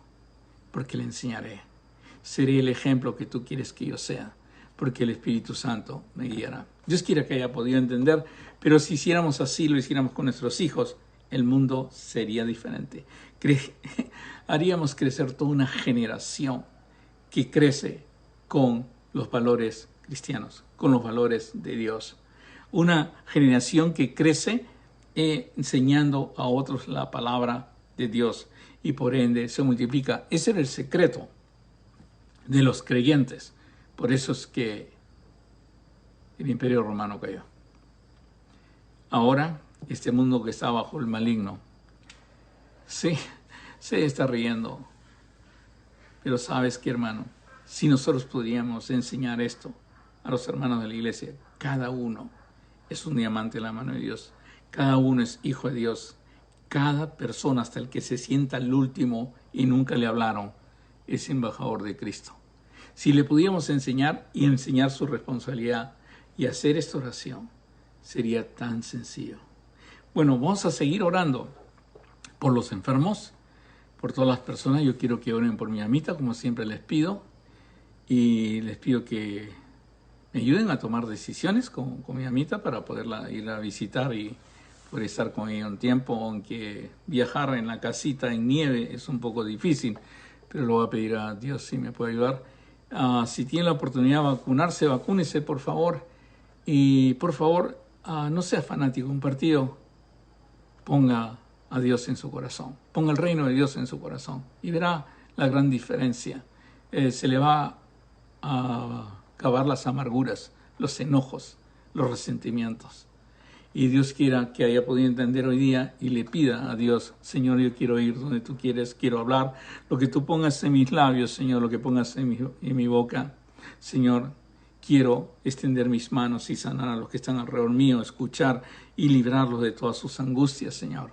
porque le enseñaré. Seré el ejemplo que tú quieres que yo sea, porque el Espíritu Santo me guiará. Dios quiera que haya podido entender, pero si hiciéramos así, lo hiciéramos con nuestros hijos, el mundo sería diferente. Haríamos crecer toda una generación que crece con los valores cristianos, con los valores de Dios. Una generación que crece enseñando a otros la palabra de Dios y por ende se multiplica. Ese era el secreto de los creyentes. Por eso es que el Imperio Romano cayó. Ahora, este mundo que está bajo el maligno, sí, se está riendo. Pero sabes qué, hermano, si nosotros podríamos enseñar esto a los hermanos de la iglesia, cada uno es un diamante en la mano de Dios, cada uno es hijo de Dios, cada persona, hasta el que se sienta el último y nunca le hablaron, es embajador de Cristo. Si le pudiéramos enseñar y enseñar su responsabilidad y hacer esta oración, sería tan sencillo. Bueno, vamos a seguir orando por los enfermos, por todas las personas. Yo quiero que oren por mi mamita, como siempre les pido. Y les pido que me ayuden a tomar decisiones con mi mamita para poderla ir a visitar y poder estar con ella un tiempo. Aunque viajar en la casita en nieve es un poco difícil, pero lo voy a pedir a Dios si me puede ayudar. Si tiene la oportunidad de vacunarse, vacúnese, por favor. Y por favor, no sea fanático de un partido. Ponga a Dios en su corazón. Ponga el reino de Dios en su corazón y verá la gran diferencia. Se le va a acabar las amarguras, los enojos, los resentimientos. Y Dios quiera que haya podido entender hoy día y le pida a Dios, Señor, yo quiero ir donde tú quieres, quiero hablar. Lo que tú pongas en mis labios, Señor, lo que pongas en mi boca, Señor, quiero extender mis manos y sanar a los que están alrededor mío, escuchar y librarlos de todas sus angustias, Señor.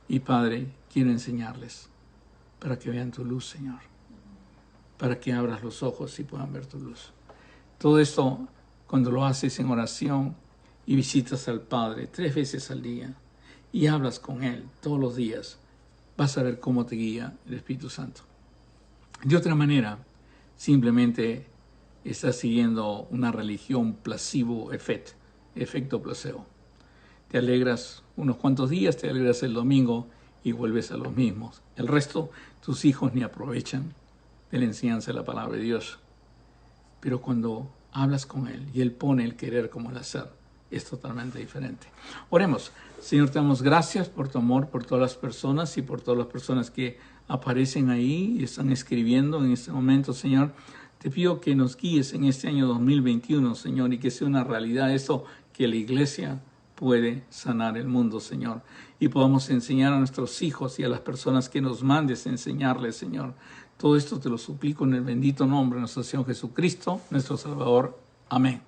Y Padre, quiero enseñarles para que vean tu luz, Señor, para que abras los ojos y puedan ver tu luz. Todo esto, cuando lo haces en oración y visitas al Padre 3 veces al día y hablas con Él todos los días, vas a ver cómo te guía el Espíritu Santo. De otra manera, simplemente estás siguiendo una religión efecto placebo. Te alegras unos cuantos días, te alegras el domingo y vuelves a los mismos. El resto, tus hijos ni aprovechan de la enseñanza de la palabra de Dios. Pero cuando hablas con Él y Él pone el querer como el hacer, es totalmente diferente. Oremos. Señor, te damos gracias por tu amor, por todas las personas y por todas las personas que aparecen ahí y están escribiendo en este momento, Señor. Te pido que nos guíes en este año 2021, Señor, y que sea una realidad eso, que la iglesia puede sanar el mundo, Señor. Y podamos enseñar a nuestros hijos y a las personas que nos mandes enseñarles, Señor. Todo esto te lo suplico en el bendito nombre de nuestro Señor Jesucristo, nuestro Salvador. Amén.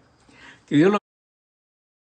Que Dios lo